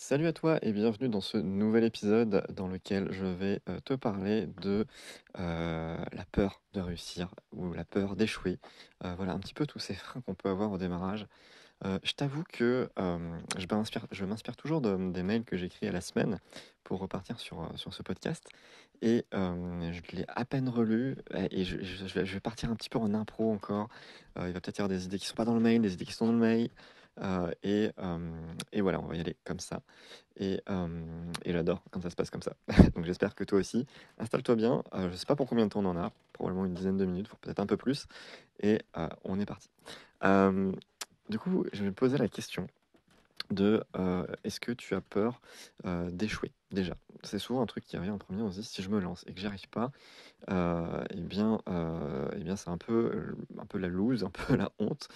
Salut à toi et bienvenue dans ce nouvel épisode dans lequel je vais te parler de la peur de réussir ou la peur d'échouer. Voilà un petit peu tous ces freins qu'on peut avoir au démarrage. Je t'avoue que je m'inspire toujours des mails que j'écris à la semaine pour repartir sur ce podcast. Et je l'ai à peine relu et je vais partir un petit peu en impro encore. Il va peut-être y avoir des idées qui ne sont pas dans le mail, des idées qui sont dans le mail. Et voilà, on va y aller comme ça. Et j'adore quand ça se passe comme ça. Donc j'espère que toi aussi. Installe-toi bien. Je ne sais pas pour combien de temps on en a. Probablement une dizaine de minutes, voire peut-être un peu plus. Et on est parti. Euh, du coup, je vais me poser la question de est-ce que tu as peur d'échouer déjà? C'est souvent un truc qui revient en premier. On se dit si je me lance et que j'y arrive pas, eh bien c'est un peu la loose, un peu la honte.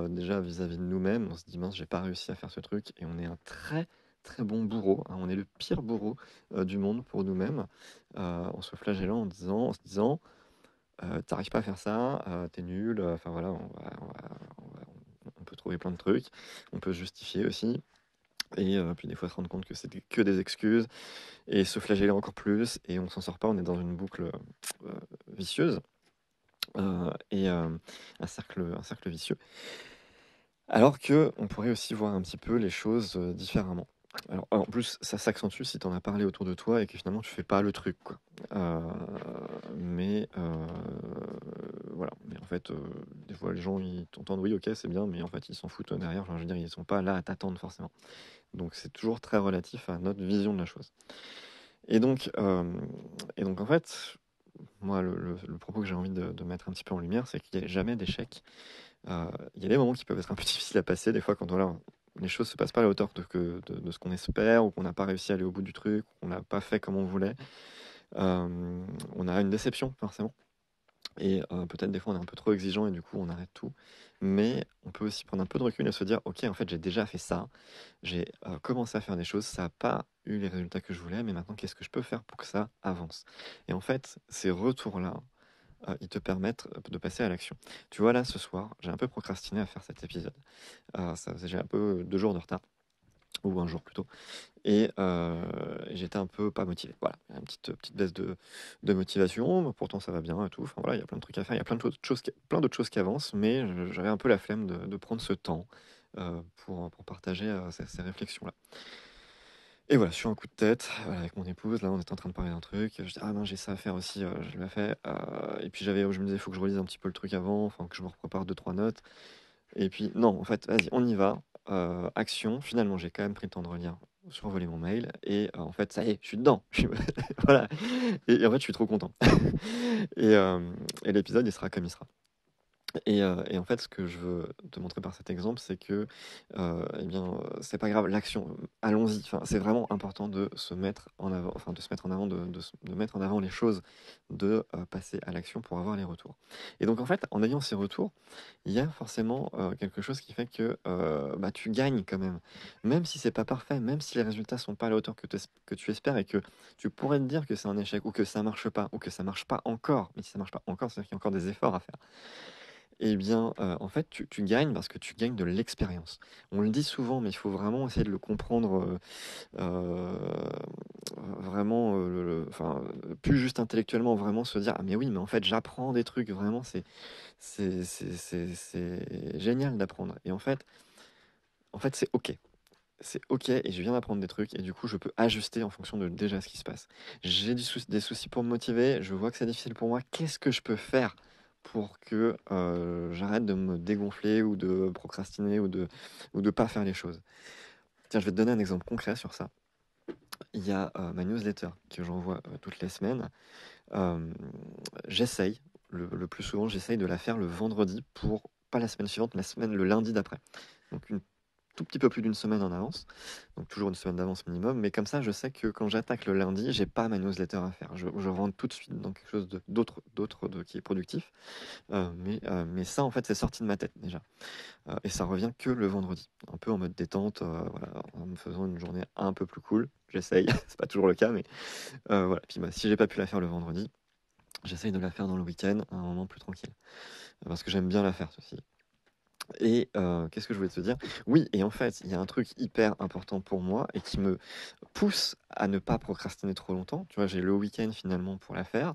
Déjà vis-à-vis de nous-mêmes, on se dit mince, j'ai pas réussi à faire ce truc et on est un très très bon bourreau, hein. On est le pire bourreau du monde pour nous-mêmes, en se flagellant, en se disant t'arrives pas à faire ça, t'es nul, enfin voilà, on peut trouver plein de trucs, on peut se justifier aussi, et puis des fois se rendre compte que c'était que des excuses, et se flageller encore plus, et on s'en sort pas, on est dans une boucle vicieuse, et un cercle vicieux. Alors que on pourrait aussi voir un petit peu les choses différemment. Alors, en plus, ça s'accentue si tu en as parlé autour de toi et que finalement tu fais pas le truc, quoi. Euh, mais voilà. Mais en fait, des fois les gens ils t'entendent, oui, ok, c'est bien, mais en fait ils s'en foutent derrière. Enfin, je veux dire, ils sont pas là à t'attendre forcément. Donc c'est toujours très relatif à notre vision de la chose. Et donc, euh, et donc en fait, moi, le propos que j'ai envie de mettre un petit peu en lumière, c'est qu'il n'y a jamais d'échec. Il y a des moments qui peuvent être un peu difficiles à passer, des fois quand voilà, les choses se passent pas à la hauteur de ce qu'on espère, ou qu'on n'a pas réussi à aller au bout du truc, ou qu'on n'a pas fait comme on voulait. On a une déception forcément. Et peut-être des fois on est un peu trop exigeant et du coup on arrête tout. Mais on peut aussi prendre un peu de recul et se dire, ok, en fait j'ai déjà fait ça, j'ai commencé à faire des choses, ça n'a pas eu les résultats que je voulais, mais maintenant qu'est-ce que je peux faire pour que ça avance? Et en fait, ces retours-là, ils te permettent de passer à l'action. Tu vois, là, ce soir, j'ai un peu procrastiné à faire cet épisode. J'ai un peu 2 jours de retard, ou un jour plutôt, et j'étais un peu pas motivé. Voilà, une petite baisse de motivation, mais pourtant ça va bien et tout. Enfin voilà, il y a plein de trucs à faire, il y a plein d'autres choses qui avancent, mais j'avais un peu la flemme de prendre ce temps pour partager ces réflexions-là. Et voilà, sur un coup de tête, voilà, avec mon épouse, là, on était en train de parler d'un truc. Je dis, ah non, j'ai ça à faire aussi, je l'ai fait. Et puis je me disais, il faut que je relise un petit peu le truc avant, enfin que je me reprépare 2, 3 notes. Et puis, non, en fait, vas-y, on y va. Action. Finalement, j'ai quand même pris le temps de relire, survoler mon mail. Et en fait, ça y est, je suis dedans. Voilà. Et en fait, je suis trop content. Et, euh, et l'épisode, il sera comme il sera. Et en fait, ce que je veux te montrer par cet exemple, c'est que, eh bien, c'est pas grave, l'action, allons-y. Enfin, c'est vraiment important de se mettre en avant, enfin, de se mettre en avant, de mettre en avant les choses, de passer à l'action pour avoir les retours. Et donc, en fait, en ayant ces retours, il y a forcément quelque chose qui fait que bah, tu gagnes quand même. Même si c'est pas parfait, même si les résultats sont pas à la hauteur que tu espères et que tu pourrais te dire que c'est un échec ou que ça marche pas ou que ça marche pas encore. Mais si ça marche pas encore, c'est-à-dire qu'il y a encore des efforts à faire. Eh bien, en fait, tu gagnes parce que tu gagnes de l'expérience. On le dit souvent, mais il faut vraiment essayer de le comprendre, vraiment, enfin, plus juste intellectuellement, vraiment se dire: «Ah mais oui, mais en fait, j'apprends des trucs, vraiment, c'est génial d'apprendre» et en fait, c'est OK. C'est OK et je viens d'apprendre des trucs et du coup, je peux ajuster en fonction de déjà ce qui se passe. J'ai des soucis pour me motiver, je vois que c'est difficile pour moi. Qu'est-ce que je peux faire pour que j'arrête de me dégonfler ou de procrastiner ou de pas faire les choses? Tiens, je vais te donner un exemple concret sur ça. Il y a ma newsletter que j'envoie toutes les semaines. Euh, j'essaye, le plus souvent, j'essaye de la faire le vendredi pour pas la semaine suivante, le lundi d'après. Donc une tout petit peu plus d'une semaine en avance, donc toujours une semaine d'avance minimum, mais comme ça je sais que quand j'attaque le lundi, j'ai pas ma newsletter à faire. Je rentre tout de suite dans quelque chose d'autre qui est productif, mais ça en fait c'est sorti de ma tête déjà. Et ça revient que le vendredi, un peu en mode détente, voilà, en me faisant une journée un peu plus cool. J'essaye, c'est pas toujours le cas, mais voilà. Puis bah, si j'ai pas pu la faire le vendredi, j'essaye de la faire dans le week-end, à un moment plus tranquille, parce que j'aime bien la faire ceci. Et qu'est-ce que je voulais te dire? Oui, et en fait, il y a un truc hyper important pour moi et qui me pousse à ne pas procrastiner trop longtemps. Tu vois, j'ai le week-end finalement pour la faire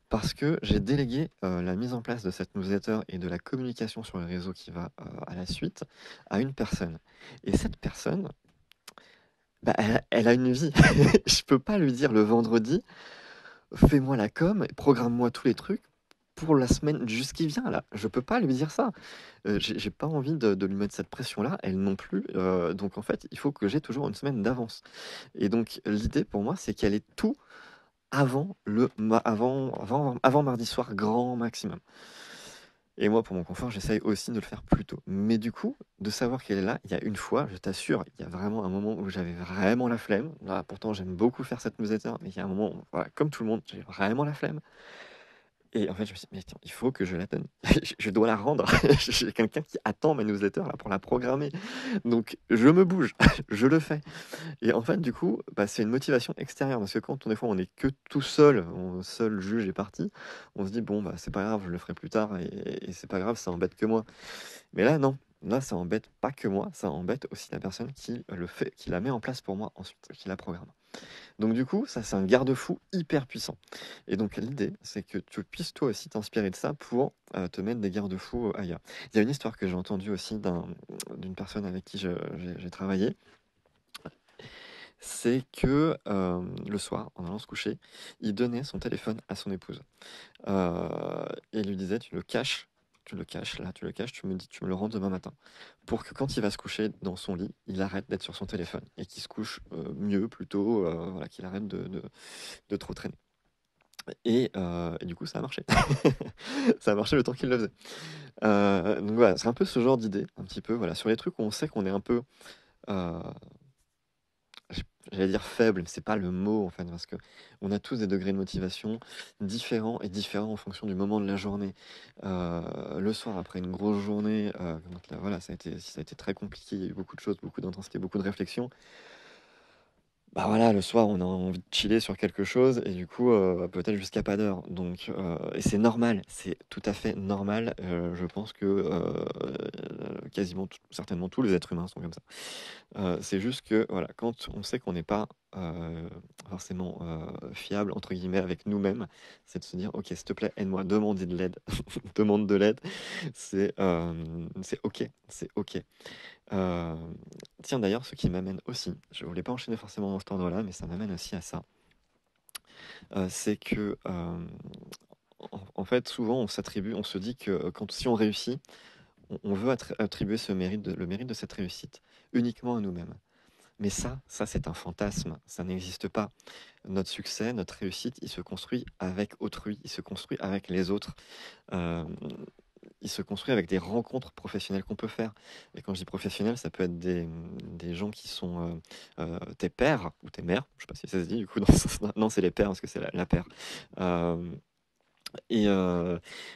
parce que j'ai délégué, la mise en place de cette newsletter et de la communication sur les réseaux qui va, à la suite, à une personne. Et cette personne, bah, elle a une vie. Je peux pas lui dire le vendredi: «Fais-moi la com, programme-moi tous les trucs pour la semaine juste qui vient là». Je peux pas lui dire ça. J'ai pas envie de lui mettre cette pression-là, elle non plus, donc en fait, il faut que j'ai toujours une semaine d'avance. Et donc l'idée pour moi, c'est qu'elle ait tout avant mardi soir grand maximum. Et moi, pour mon confort, j'essaye aussi de le faire plus tôt. Mais du coup, de savoir qu'elle est là, il y a une fois, je t'assure, il y a vraiment un moment où j'avais vraiment la flemme. Là, pourtant, j'aime beaucoup faire cette newsletter, mais il y a un moment où, voilà, comme tout le monde, j'ai vraiment la flemme. Et en fait, je me suis dit: «Mais attends, il faut que je la donne. Je dois la rendre. J'ai quelqu'un qui attend ma newsletter là pour la programmer. Donc je me bouge, je le fais». Et en fait, du coup, bah, c'est une motivation extérieure parce que quand on des fois on est que tout seul, seul juge et parti, on se dit: «Bon, bah, c'est pas grave, je le ferai plus tard et c'est pas grave, ça embête que moi». Mais là, non. Là, ça embête pas que moi, ça embête aussi la personne qui le fait, qui la met en place pour moi ensuite, qui la programme. Donc du coup, ça, c'est un garde-fou hyper puissant. Et donc l'idée, c'est que tu puisses toi aussi t'inspirer de ça pour te mettre des garde-fous ailleurs. Il y a une histoire que j'ai entendue aussi d'une personne avec qui j'ai travaillé, c'est que le soir, en allant se coucher, il donnait son téléphone à son épouse. Et il lui disait, tu le caches, là, tu le caches, tu me le rends demain matin. Pour que quand il va se coucher dans son lit, il arrête d'être sur son téléphone et qu'il se couche mieux, plutôt, voilà, qu'il arrête de trop traîner. Et du coup, ça a marché. Ça a marché le temps qu'il le faisait. Donc voilà, c'est un peu ce genre d'idée, un petit peu, voilà, sur les trucs où on sait qu'on est un peu, heu, j j'allais dire faible, mais c'est pas le mot, en fait, parce que on a tous des degrés de motivation différents et différents en fonction du moment de la journée. Le soir, après une grosse journée, donc là, voilà, ça a été très compliqué, il y a eu beaucoup de choses, beaucoup d'intensité, beaucoup de réflexion. Bah, voilà, le soir, on a envie de chiller sur quelque chose et du coup, peut-être jusqu'à pas d'heure. Donc et c'est normal, c'est tout à fait normal. Je pense que, quasiment certainement tous les êtres humains sont comme ça. C'est juste que, voilà, quand on sait qu'on n'est pas, forcément, «fiable» entre guillemets avec nous-mêmes, c'est de se dire: «OK, s'il te plaît, aide-moi, demander de l'aide, demande de l'aide». C'est OK, c'est OK. Hem, Tiens d'ailleurs, ce qui m'amène aussi, je voulais pas enchaîner forcément dans cet ordre-là, mais ça m'amène aussi à ça, c'est que, en fait, souvent on se dit que, quand si on réussit, on veut attribuer le mérite de cette réussite uniquement à nous-mêmes. Mais ça c'est un fantasme, ça n'existe pas. Notre succès, notre réussite, il se construit avec autrui, il se construit avec les autres. Hem, il se construit avec des rencontres professionnelles qu'on peut faire. Et quand je dis professionnels, ça peut être des gens qui sont tes pairs ou tes mères, je sais pas si ça se dit du coup dans ce sens-là. Non, c'est les pairs parce que c'est la paire. Euh,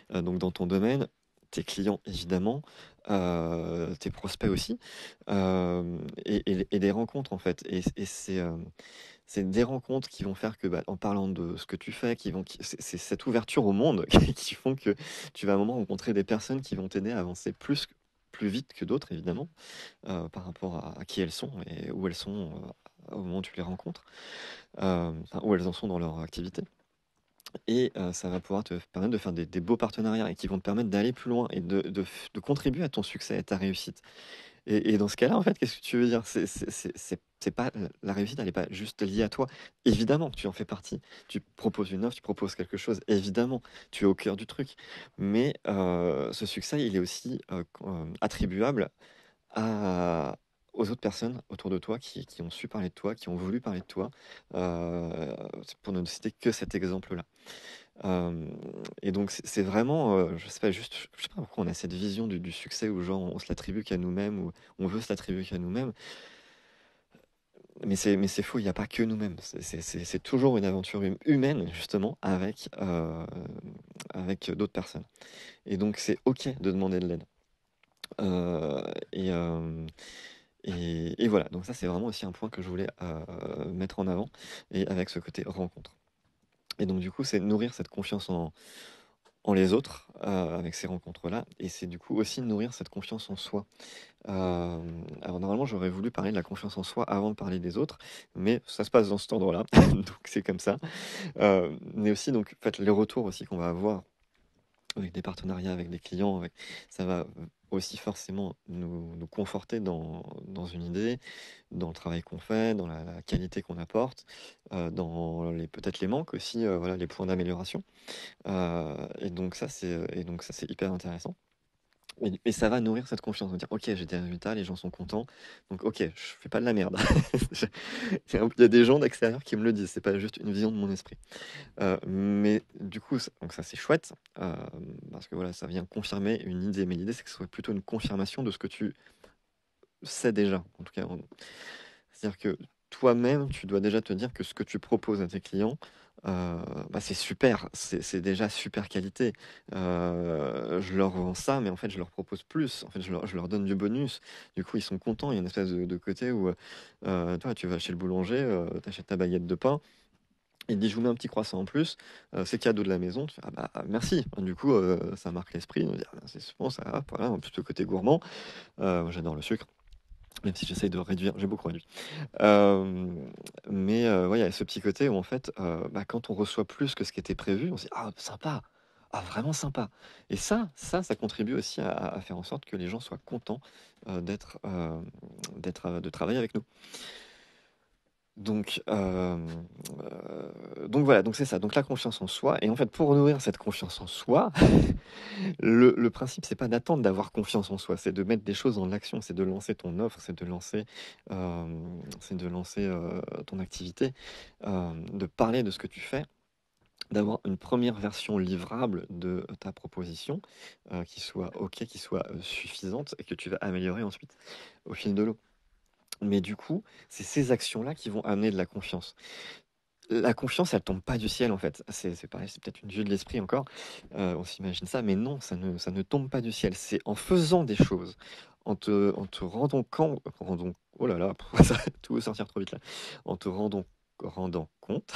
donc dans ton domaine, tes clients évidemment, tes prospects aussi, et des rencontres en fait. Et c'est des rencontres qui vont faire que, bah, en parlant de ce que tu fais, c'est cette ouverture au monde qui font que tu vas à un moment rencontrer des personnes qui vont t'aider à avancer plus vite que d'autres évidemment, par rapport à qui elles sont et où elles sont, au moment où tu les rencontres, enfin, où elles en sont dans leur activité. Et ça va pouvoir te permettre de faire des beaux partenariats et qui vont te permettre d'aller plus loin et de contribuer à ton succès et à ta réussite. Et dans ce cas-là, en fait, qu'est-ce que tu veux dire? C'est pas la réussite, elle est pas juste liée à toi. Évidemment que tu en fais partie. Tu proposes une offre, tu proposes quelque chose, évidemment, tu es au cœur du truc. Mais ce succès, il est aussi, attribuable à aux autres personnes autour de toi qui ont su parler de toi, qui ont voulu parler de toi, c'est pour ne citer que cet exemple-là. Hem Et donc c'est vraiment, je sais pas, juste, je sais pas pourquoi on a cette vision du succès où genre on se l'attribue qu'à nous-mêmes ou on veut se l'attribuer qu'à nous-mêmes. Mais c'est faux, il y a pas que nous-mêmes. C'est toujours une aventure humaine justement avec d'autres personnes. Et donc c'est OK de demander de l'aide. Heu et hem et voilà, donc ça c'est vraiment aussi un point que je voulais, mettre en avant et avec ce côté rencontre. Et donc du coup, c'est nourrir cette confiance en les autres, avec ces rencontres-là et c'est du coup aussi nourrir cette confiance en soi. Alors normalement, j'aurais voulu parler de la confiance en soi avant de parler des autres, mais ça se passe dans cet ordre-là, donc c'est comme ça. Mais aussi donc en fait, les retours aussi qu'on va avoir avec des partenariats, avec des clients, ça va aussi forcément nous conforter dans une idée, dans le travail qu'on fait, dans la qualité qu'on apporte, dans peut-être les manques aussi, voilà, les points d'amélioration. Et donc ça, c'est hyper intéressant. Et ça va nourrir cette confiance, de dire: «OK, j'ai des résultats, les gens sont contents, donc OK, je fais pas de la merde». Je il y a des gens d'extérieur qui me le disent, c'est pas juste une vision de mon esprit. Mais du coup, ça c'est chouette, parce que voilà, ça vient confirmer une idée. Mais l'idée, c'est que ce soit plutôt une confirmation de ce que tu sais déjà. En tout cas, c'est-à-dire que toi-même, tu dois déjà te dire que ce que tu proposes à tes clients, bah, c'est super, c'est déjà super qualité. Je leur vends ça, mais en fait, je leur propose plus. En fait, je leur donne du bonus. Du coup, ils sont contents. Il y a une espèce de côté où, toi, tu vas chez le boulanger, tu achètes ta baguette de pain. Il dit: «Je vous mets un petit croissant en plus, c'est cadeau de la maison». Tu fais: «Ah bah, merci». Du coup, ça marque l'esprit, on dit: «Ah bah, c'est bon, ça va». Voilà, en plus le côté gourmand. Moi j'adore le sucre, même si j'essaye de réduire, j'ai beaucoup réduit. Hem, mais ouais, il y a ce petit côté où en fait, bah, quand on reçoit plus que ce qui était prévu, on se dit: «Ah sympa! Ah vraiment sympa!» Et ça contribue aussi à faire en sorte que les gens soient contents, de travailler avec nous. Donc voilà, donc c'est ça, donc la confiance en soi et en fait, pour nourrir cette confiance en soi, le principe, c'est pas d'attendre d'avoir confiance en soi, c'est de mettre des choses en action, c'est de lancer ton offre, c'est de lancer ton activité, de parler de ce que tu fais, d'avoir une première version livrable de ta proposition, qui soit OK, qui soit, suffisante et que tu vas améliorer ensuite au fil de l'eau. Mais du coup, c'est ces actions-là qui vont amener de la confiance. La confiance, elle tombe pas du ciel, en fait. C'est pareil, c'est peut-être une vue de l'esprit encore, on s'imagine ça, mais non, ça ne tombe pas du ciel. C'est en faisant des choses, en te rendant oh là là, ça tout veut sortir trop vite là. En te rendant compte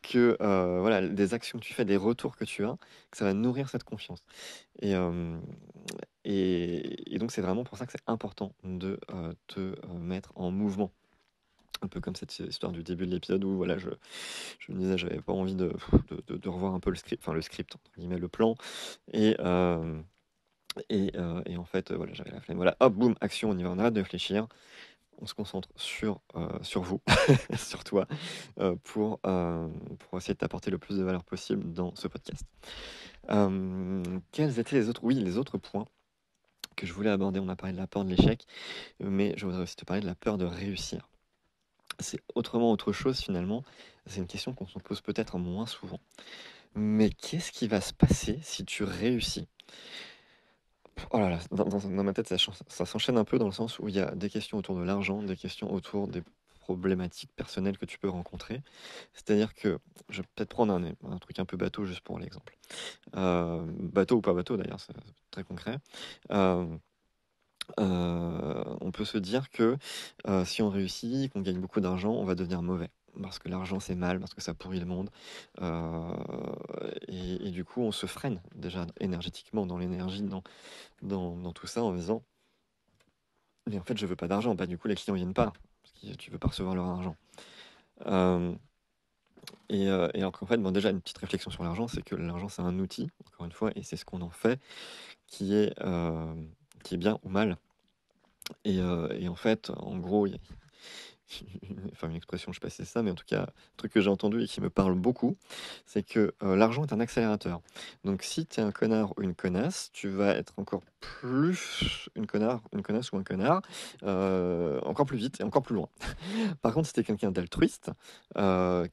que, voilà, des actions que tu fais, des retours que tu as, que ça va nourrir cette confiance et hem et donc c'est vraiment pour ça que c'est important de, mettre en mouvement. Un peu comme cette histoire du début de l'épisode où voilà, je me disais, j'avais pas envie de revoir un peu le script, entre guillemets, le plan. Et, et en fait, voilà, j'avais la flemme. Voilà, hop, boum, action, on y va, on arrête de réfléchir. On se concentre sur vous, sur toi, pour essayer de t'apporter le plus de valeur possible dans ce podcast. Quels étaient les autres points que je voulais aborder? On a parlé de la peur de l'échec, mais je voudrais aussi te parler de la peur de réussir. C'est autre chose finalement. C'est une question qu'on se pose peut-être moins souvent. Mais qu'est-ce qui va se passer si tu réussis? Oh là là, dans ma tête, ça s'enchaîne un peu dans le sens où il y a des questions autour de l'argent, des questions autour des problématiques personnelles que tu peux rencontrer. C'est-à-dire que je vais peut-être prendre un truc un peu bateau juste pour l'exemple. Bateau ou pas bateau d'ailleurs, c'est très concret. Hem, on peut se dire que, si on réussit, qu'on gagne beaucoup d'argent, on va devenir mauvais. Parce que l'argent, c'est mal, parce que ça pourrit le monde. Heu et du coup, on se freine déjà énergétiquement dans l'énergie, dans tout ça en disant: «Mais en fait, je veux pas d'argent». Bah, du coup, les clients viennent pas, parce que tu veux pas recevoir leur argent. Hem et alors qu'en fait, bon, déjà, une petite réflexion sur l'argent, c'est que l'argent, c'est un outil, encore une fois, et c'est ce qu'on en fait qui est, qui est bien ou mal. Et en fait, en gros, il y a enfin une expression, je sais pas si c'est ça, mais en tout cas, un truc que j'ai entendu et qui me parle beaucoup, c'est que, l'argent est un accélérateur. Donc si tu es un connard ou une connasse, tu vas être encore plus une connasse ou un connard, encore plus vite et encore plus loin. Par contre, si tu es quelqu'un d'altruiste,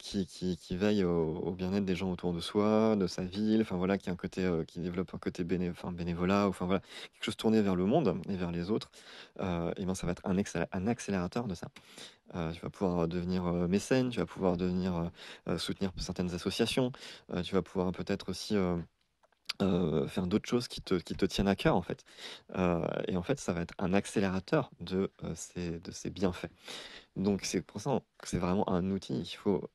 qui veille au bien-être des gens autour de soi, de sa ville, enfin voilà, qui a un côté, qui développe un côté bénévolat, enfin voilà, quelque chose tourné vers le monde et vers les autres, et ben, ça va être un accélérateur de ça. Tu vas pouvoir devenir, mécène, tu vas pouvoir devenir, soutenir certaines associations, tu vas pouvoir peut-être aussi, faire d'autres choses qui te tiennent à cœur, en fait. Et en fait, ça va être un accélérateur de ces bienfaits. Donc c'est pour ça que c'est vraiment un outil. Il faut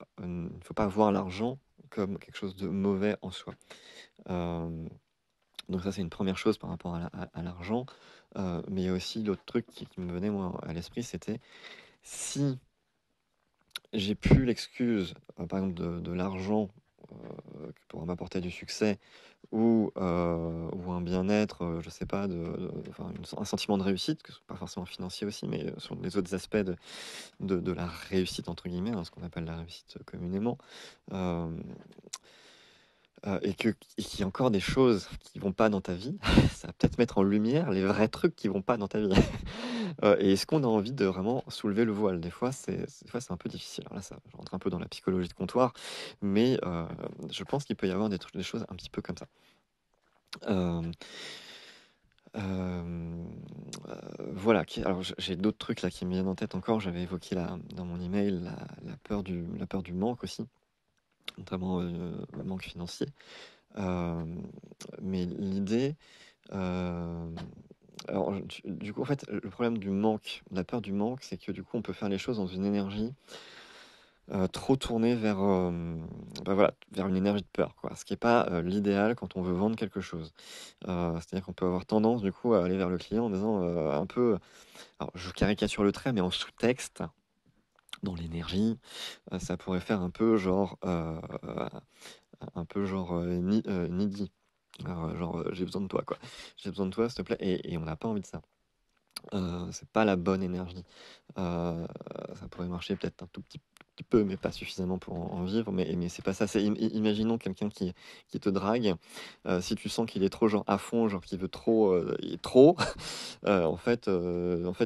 pas voir l'argent comme quelque chose de mauvais en soi. Euh, donc ça, c'est une première chose par rapport à l'argent. Mais il y a aussi l'autre truc qui me venait moi à l'esprit, c'était si j'ai plus l'excuse, par exemple, de l'argent qui pourra m'apporter du succès ou un bien-être, je sais pas, enfin, un sentiment de réussite, que ce soit pas forcément financier aussi, mais sur les autres aspects de la réussite, entre guillemets, hein, ce qu'on appelle la réussite communément. Euh, et qu'il y a encore des choses qui vont pas dans ta vie, ça va peut-être mettre en lumière les vrais trucs qui vont pas dans ta vie. Et est-ce qu'on a envie de vraiment soulever le voile? Des fois, c'est un peu difficile. Alors là, ça, je rentre un peu dans la psychologie de comptoir, mais je pense qu'il peut y avoir des choses un petit peu comme ça. Euh, euh, voilà. Alors, j'ai d'autres trucs là qui me viennent en tête encore. J'avais évoqué dans mon email la peur du manque aussi, notamment le manque financier. Euh, mais l'idée, euh, alors du coup, en fait, le problème du manque, la peur du manque, c'est que du coup, on peut faire les choses dans une énergie trop tournée vers, bah voilà, vers une énergie de peur, quoi. Ce qui est pas l'idéal quand on veut vendre quelque chose. C'est-à-dire qu'on peut avoir tendance, du coup, à aller vers le client en disant un peu, alors je caricature le trait, mais en sous-texte, dans l'énergie, ça pourrait faire un peu genre needy. Alors, genre, j'ai besoin de toi, quoi. J'ai besoin de toi, s'il te plaît. Et on n'a pas envie de ça. C'est pas la bonne énergie. Euh, Ça pourrait marcher peut-être un tout petit peu, mais pas suffisamment pour en vivre. Mais c'est pas ça. Imaginons quelqu'un qui te drague. Si tu sens qu'il est trop genre à fond, genre qu'il veut trop, il est trop, en fait,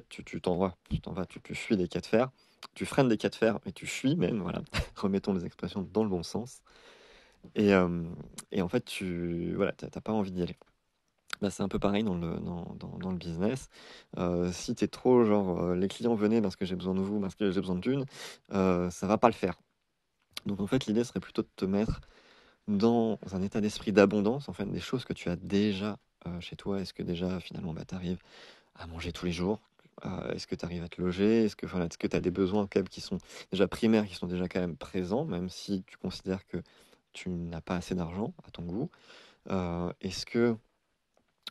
tu t'en vas. Tu t'en vas, tu fuis des cas de fer. Tu freines des cas de fer, et tu fuis même, voilà. Remettons les expressions dans le bon sens. Et, euh, et en fait, voilà, t'as pas envie d'y aller. Bah, c'est un peu pareil dans le business. Si tu es trop genre, les clients venaient parce que j'ai besoin de vous, parce que j'ai besoin de thunes, ça va pas le faire. Donc en fait, l'idée serait plutôt de te mettre dans un état d'esprit d'abondance, en fait, des choses que tu as déjà chez toi. Est-ce que déjà, finalement, bah, tu arrives à manger tous les jours? Est-ce que tu arrives à te loger? Est-ce que tu as des besoins quand même qui sont déjà primaires, qui sont déjà quand même présents, même si tu considères que tu n'as pas assez d'argent à ton goût? Est-ce que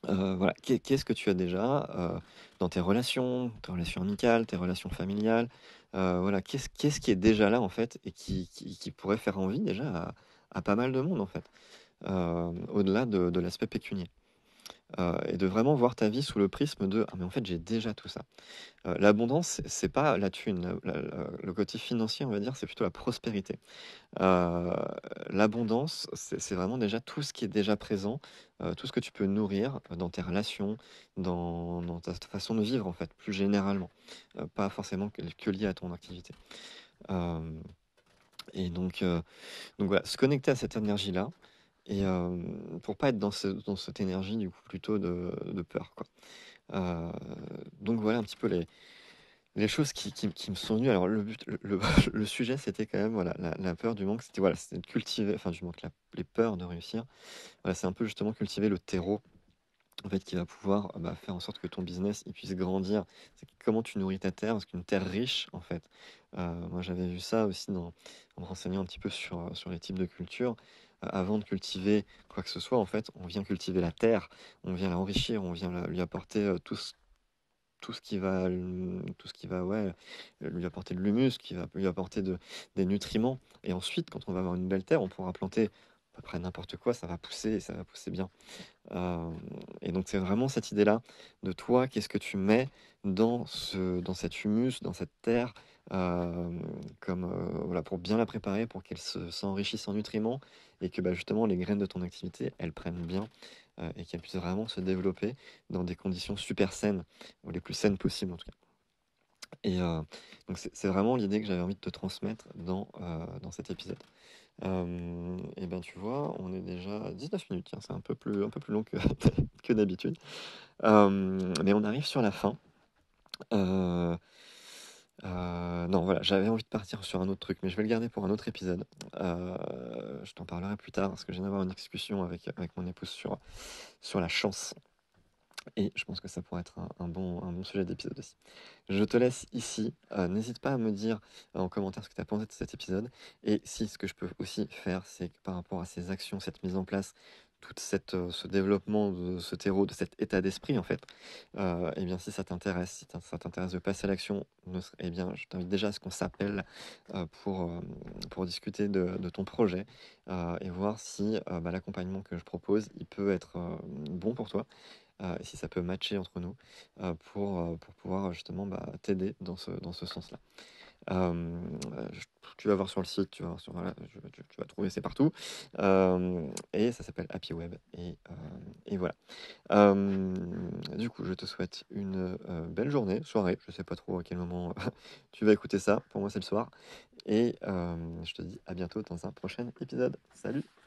voilà, qu'est-ce que tu as déjà dans tes relations amicales, tes relations familiales, voilà, qu'est-ce qui est déjà là en fait et qui pourrait faire envie déjà à pas mal de monde en fait, au-delà de l'aspect pécunier. Et de vraiment voir ta vie sous le prisme de ah mais en fait j'ai déjà tout ça. L'abondance, c'est pas la thune, le côté financier on va dire, c'est plutôt la prospérité. Heu, L'abondance, c'est vraiment déjà tout ce qui est déjà présent, tout ce que tu peux nourrir dans tes relations, dans ta façon de vivre, en fait, plus généralement, pas forcément que lié à ton activité. Hem et donc voilà, se connecter à cette énergie-là et pour pas être dans cette énergie, du coup, plutôt de peur, quoi. Heu, donc voilà un petit peu les choses qui me sont venues. Alors le but, le sujet, c'était quand même, voilà, la peur du manque, c'était voilà, c'était de cultiver, enfin du manque, les peurs de réussir. Voilà, c'est un peu justement cultiver le terreau, en fait, qui va pouvoir bah, faire en sorte que ton business il puisse grandir. C'est comment tu nourris ta terre, parce qu'une terre riche, en fait. Moi, j'avais vu ça aussi en me renseignant un petit peu sur les types de cultures. Avant de cultiver quoi que ce soit, en fait, on vient cultiver la terre, on vient l'enrichir, on vient lui apporter tout ce qui va ouais, lui apporter de l'humus, qui va lui apporter des nutriments. Et ensuite, quand on va avoir une belle terre, on pourra planter à peu près n'importe quoi, ça va pousser et ça va pousser bien. Euh, et donc c'est vraiment cette idée-là de toi, qu'est-ce que tu mets dans cet humus, dans cette terre, euh, voilà, pour bien la préparer, pour qu'elle s'enrichisse en nutriments et que bah, justement les graines de ton activité, elles prennent bien et qu'elles puissent vraiment se développer dans des conditions super saines, ou les plus saines possibles en tout cas. Et donc c'est vraiment l'idée que j'avais envie de te transmettre dans cet épisode. Et ben tu vois, on est déjà à 19 minutes, tiens, c'est un peu plus long que, que d'habitude. Mais on arrive sur la fin. Euh, non, voilà, j'avais envie de partir sur un autre truc, mais je vais le garder pour un autre épisode. Je t'en parlerai plus tard, parce que je viens d'avoir une discussion avec mon épouse sur la chance. Et je pense que ça pourrait être un bon sujet d'épisode aussi. Je te laisse ici. N'hésite pas à me dire en commentaire ce que tu as pensé de cet épisode. Et si ce que je peux aussi faire, c'est que par rapport à ces actions, cette mise en place, ce développement de ce terreau, de cet état d'esprit, en fait, eh bien, si ça t'intéresse, si ça t'intéresse de passer à l'action, eh bien, je t'invite déjà à ce qu'on s'appelle pour discuter de ton projet et voir si bah, l'accompagnement que je propose, il peut être bon pour toi et si ça peut matcher entre nous pour pouvoir justement bah, t'aider dans ce sens-là. Euh, je- Tu vas voir sur le site, tu vas, voir voilà, tu vas trouver, c'est partout. Et ça s'appelle Happy Web. Et voilà. Euh, du coup, je te souhaite une belle journée, soirée. Je sais pas trop à quel moment tu vas écouter ça. Pour moi, c'est le soir. Et je te dis à bientôt dans un prochain épisode. Salut!